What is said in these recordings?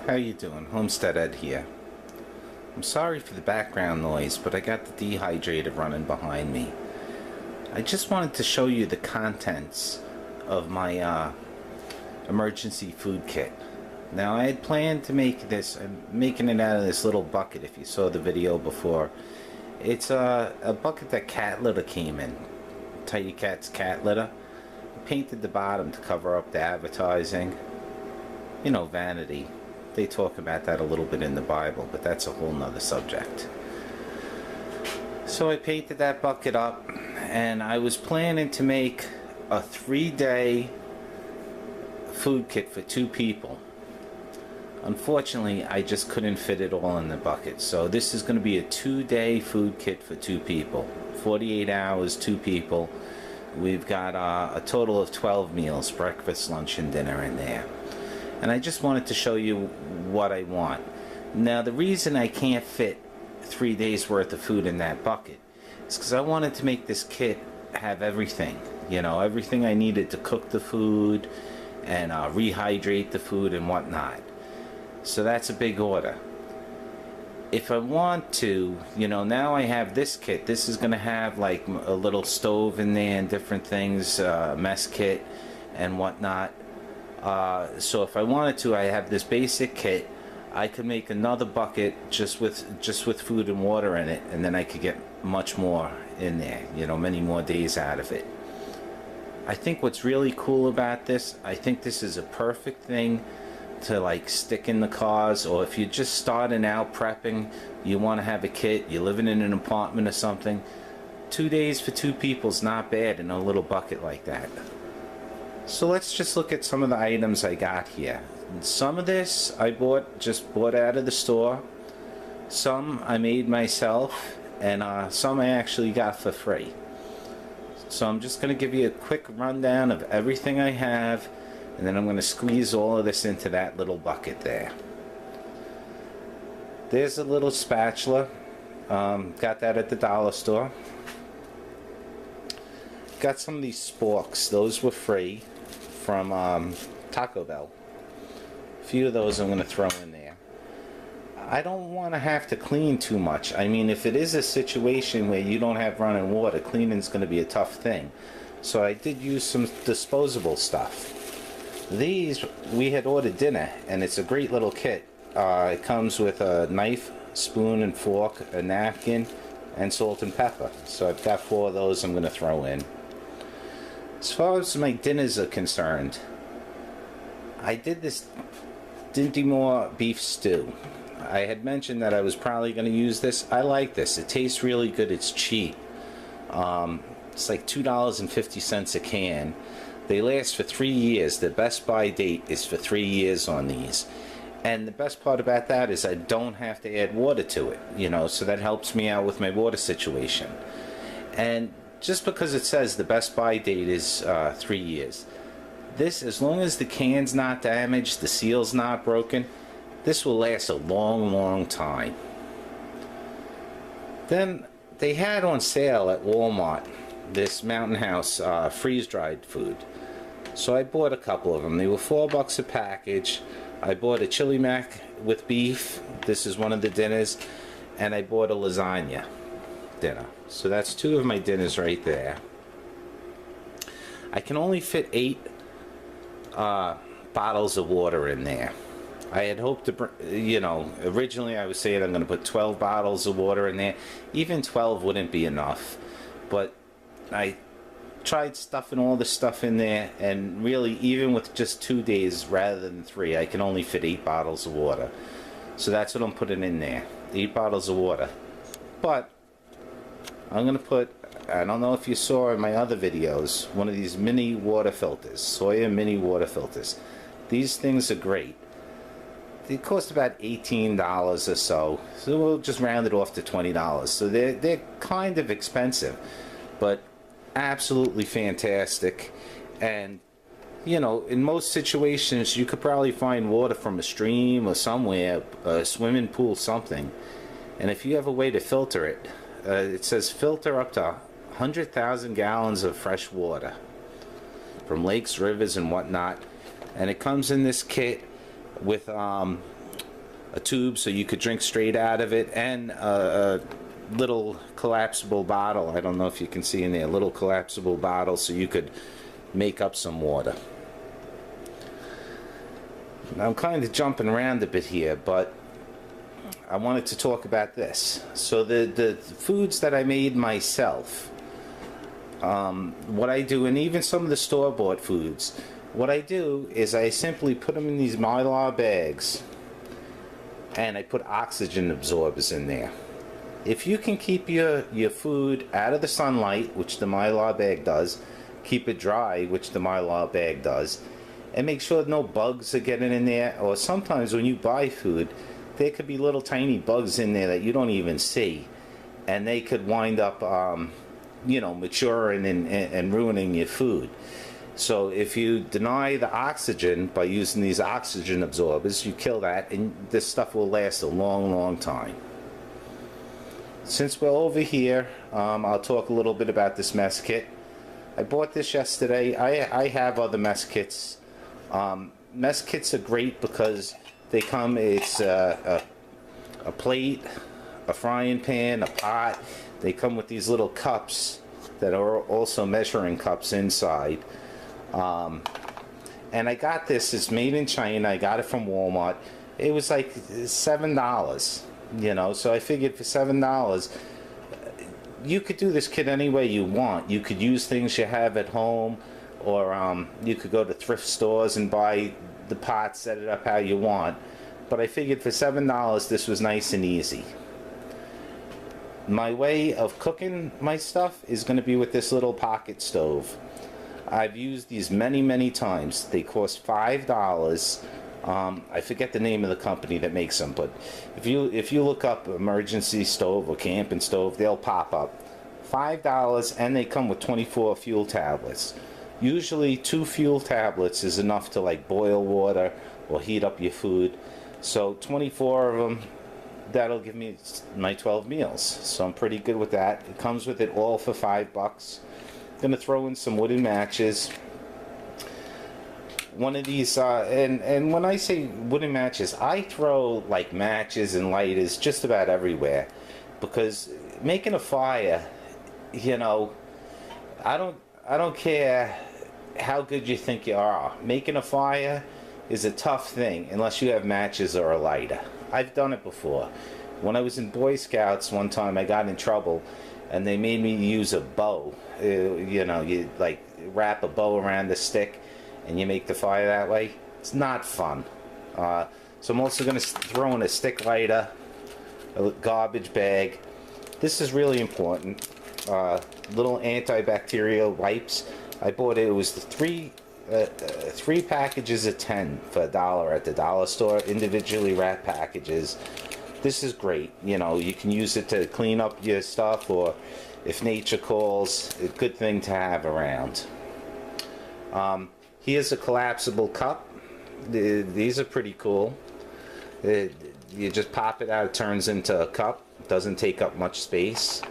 How you doing? Homestead Ed here. I'm sorry for the background noise, but I got the dehydrator running behind me. I just wanted to show you the contents of my emergency food kit. Now I had planned to make this. I'm making it out of this little bucket. If you saw the video before, it's a bucket that cat litter came in. Tidy Cat's cat litter. I painted the bottom to cover up the advertising. You know, vanity. They talk about that a little bit in the Bible, but that's a whole nother subject. So I painted that bucket up, and I was planning to make a 3-day food kit for 2 people. Unfortunately, I just couldn't fit it all in the bucket. So this is going to be a 2-day food kit for 2 people. 48 hours, 2 people. We've got a total of 12 meals, breakfast, lunch, and dinner in there. And I just wanted to show you what I want. Now, the reason I can't fit 3 days worth of food in that bucket is because I wanted to make this kit have everything. You know, everything I needed to cook the food and rehydrate the food and whatnot. So that's a big order. If I want to, you know, now I have this kit. This is going to have like a little stove in there and different things, mess kit and whatnot. So if I wanted to, I have this basic kit. I could make another bucket just with food and water in it, and then I could get much more in there, you know, many more days out of it. I think what's really cool about this, I think this is a perfect thing to like stick in the cars, or if you're just starting out prepping, you want to have a kit, you're living in an apartment or something. 2 days for 2 people is not bad in a little bucket like that. So let's just look at some of the items I got here. Some of this I just bought out of the store. Some I made myself, and some I actually got for free. So I'm just going to give you a quick rundown of everything I have, and then I'm going to squeeze all of this into that little bucket there. There's a little spatula. Got that at the dollar store. Got some of these sporks. Those were free from Taco Bell. A few of those I'm going to throw in there. I don't want to have to clean too much. I mean, if it is a situation where you don't have running water, cleaning is going to be a tough thing. So I did use some disposable stuff. These, we had ordered dinner, and it's a great little kit. It comes with a knife, spoon and fork, a napkin, and salt and pepper. So I've got 4 of those I'm going to throw in. As far as my dinners are concerned, I did this Dinty Moore beef stew. I had mentioned that I was probably going to use this. I like this. It tastes really good. It's cheap. It's like $2.50 a can. They last for 3 years. The best buy date is for 3 years on these. And the best part about that is I don't have to add water to it, you know, so that helps me out with my water situation. And just because it says the best buy date is 3 years, this, as long as the can's not damaged, the seal's not broken, this will last a long, long time. Then they had on sale at Walmart this Mountain House freeze-dried food. So I bought a couple of them. They were $4 a package. I bought a chili mac with beef. This is one of the dinners. And I bought a lasagna dinner. So that's 2 of my dinners right there. I can only fit 8 bottles of water in there. I had hoped to, you know, originally I was saying I'm going to put 12 bottles of water in there. Even 12 wouldn't be enough. But I tried stuffing all the stuff in there, and really, even with just 2 days rather than 3, I can only fit 8 bottles of water. So that's what I'm putting in there, 8 bottles of water. But I'm going to put, I don't know if you saw in my other videos, one of these mini water filters, Sawyer mini water filters. These things are great. They cost about $18 or so we'll just round it off to $20. So they're kind of expensive, but absolutely fantastic. And you know, in most situations you could probably find water from a stream or somewhere, a swimming pool, something. And if you have a way to filter it, it says filter up to 100,000 gallons of fresh water from lakes, rivers, and whatnot. And it comes in this kit with a tube so you could drink straight out of it, and a little collapsible bottle. I don't know if you can see in there, a little collapsible bottle so you could make up some water. Now, I'm kind of jumping around a bit here, but I wanted to talk about this. So the foods that I made myself, what I do, and even some of the store-bought foods, what I do is I simply put them in these Mylar bags, and I put oxygen absorbers in there. If you can keep your food out of the sunlight, which the Mylar bag does, keep it dry, which the Mylar bag does, and make sure no bugs are getting in there, or sometimes when you buy food, there could be little tiny bugs in there that you don't even see, and they could wind up you know, maturing and ruining your food. So if you deny the oxygen by using these oxygen absorbers, you kill that, and this stuff will last a long time. Since we're over here, I'll talk a little bit about this mess kit. I bought this yesterday. I have other mess kits. Mess kits are great because they come, it's a plate, a frying pan, a pot. They come with these little cups that are also measuring cups inside. And I got this, it's made in China. I got it from Walmart. It was like $7, you know, so I figured for $7, you could do this kit any way you want. You could use things you have at home, or you could go to thrift stores and buy the pot, set it up how you want. But I figured for $7 this was nice and easy. My way of cooking my stuff is going to be with this little pocket stove. I've used these many times. They cost $5. I forget the name of the company that makes them, but if you look up emergency stove or camping stove, they'll pop up. $5, and they come with 24 fuel tablets. Usually 2 fuel tablets is enough to like boil water or heat up your food. So 24 of them, that'll give me my 12 meals. So I'm pretty good with that. It comes with it all for $5. Gonna throw in some wooden matches. One of these, and when I say wooden matches, I throw like matches and lighters just about everywhere, because making a fire, you know, I don't care how good you think you are. Making a fire is a tough thing unless you have matches or a lighter. I've done it before. When I was in Boy Scouts one time, I got in trouble, and they made me use a bow. You know, you like wrap a bow around the stick and you make the fire that way. It's not fun. So I'm also going to throw in a stick lighter, a garbage bag. This is really important. Little antibacterial wipes. I bought it. It was the three packages of 10 for $1 at the dollar store. Individually wrapped packages. This is great. You know, you can use it to clean up your stuff, or if nature calls, a good thing to have around. Here's a collapsible cup. These are pretty cool. You just pop it out, it turns into a cup. Doesn't take up much space.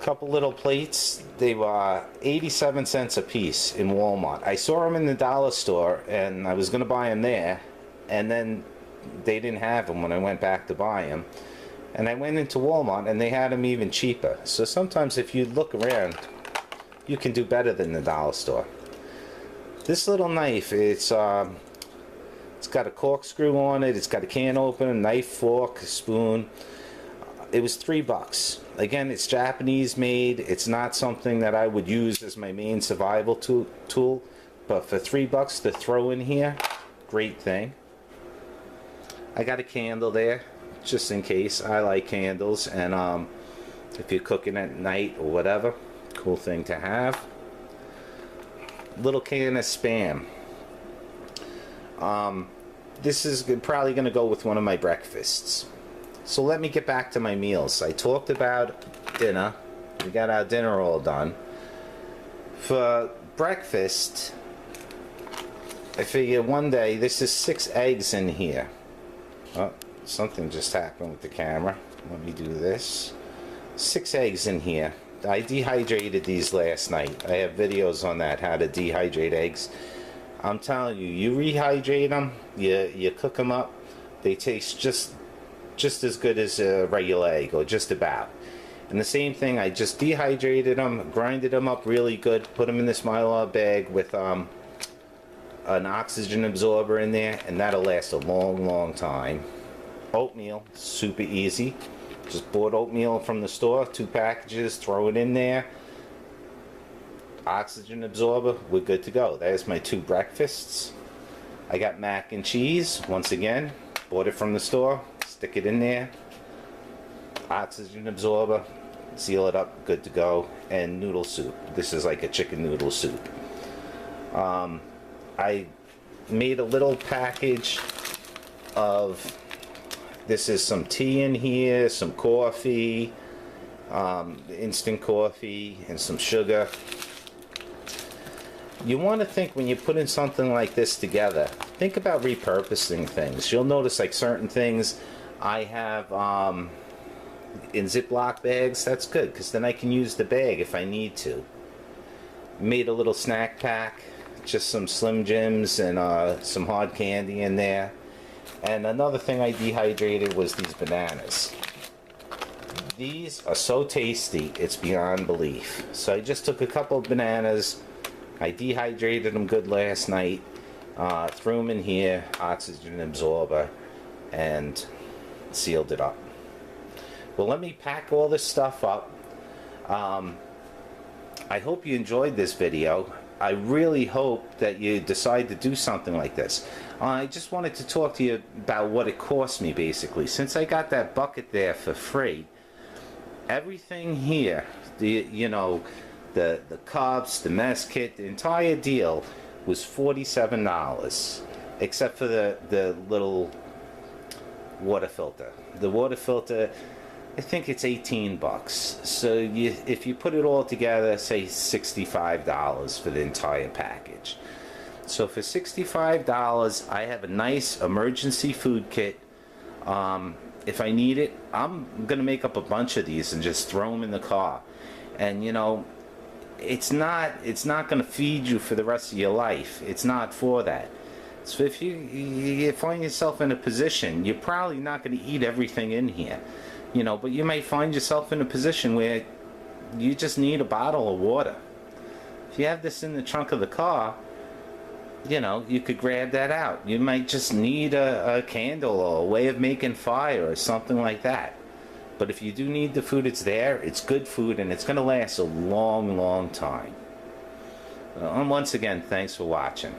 Couple little plates. They were 87 cents a piece in Walmart. I saw them in the dollar store, and I was going to buy them there, and then they didn't have them when I went back to buy them. And I went into Walmart, and they had them even cheaper. So sometimes if you look around, you can do better than the dollar store. This little knife, it's got a corkscrew on it. It's got a can opener, knife, fork, spoon. It was $3. Again, it's Japanese made. It's not something that I would use as my main survival tool, but for $3 to throw in here, great thing. I got a candle there, just in case. I like candles, and if you're cooking at night or whatever, cool thing to have. Little can of Spam. This is probably going to go with one of my breakfasts. So let me get back to my meals. I talked about dinner. We got our dinner all done. For breakfast, I figure one day, this is 6 eggs in here. Oh, something just happened with the camera. Let me do this. 6 eggs in here. I dehydrated these last night. I have videos on that, how to dehydrate eggs. I'm telling you, you rehydrate them, you cook them up, They taste just as good as a regular egg, or just about. And the same thing, I just dehydrated them, grinded them up really good, put them in this Mylar bag with an oxygen absorber in there, and that'll last a long time. Oatmeal, super easy. Just bought oatmeal from the store, 2 packages, throw it in there. Oxygen absorber, we're good to go. There's my 2 breakfasts. I got mac and cheese, once again, bought it from the store, stick it in there. Oxygen absorber, seal it up, good to go. And noodle soup. This is like a chicken noodle soup. I made a little package of, this is some tea in here, some coffee, instant coffee, and some sugar. You want to think, when you're putting something like this together, think about repurposing things. You'll notice like certain things I have in Ziploc bags. That's good, because then I can use the bag if I need to. Made a little snack pack, just some Slim Jims and some hard candy in there. And another thing I dehydrated was these bananas. These are so tasty, it's beyond belief. So I just took a couple of bananas, I dehydrated them good last night, threw them in here, oxygen absorber, and sealed it up. Well, let me pack all this stuff up. I hope you enjoyed this video. I really hope that you decide to do something like this. I just wanted to talk to you about what it cost me, basically. Since I got that bucket there for free, everything here, the cups, the mess kit, the entire deal was $47, except for the little water filter. The water filter, I think it's 18 bucks. So if you put it all together, say $65 for the entire package. So for $65, I have a nice emergency food kit. If I need it, I'm gonna make up a bunch of these and just throw them in the car. And it's not gonna feed you for the rest of your life. It's not for that. So if you find yourself in a position, you're probably not gonna eat everything in here. But you may find yourself in a position where you just need a bottle of water. If you have this in the trunk of the car, you could grab that out. You might just need a candle or a way of making fire or something like that. But if you do need the food, it's there. It's good food, and it's going to last a long time. And once again, thanks for watching.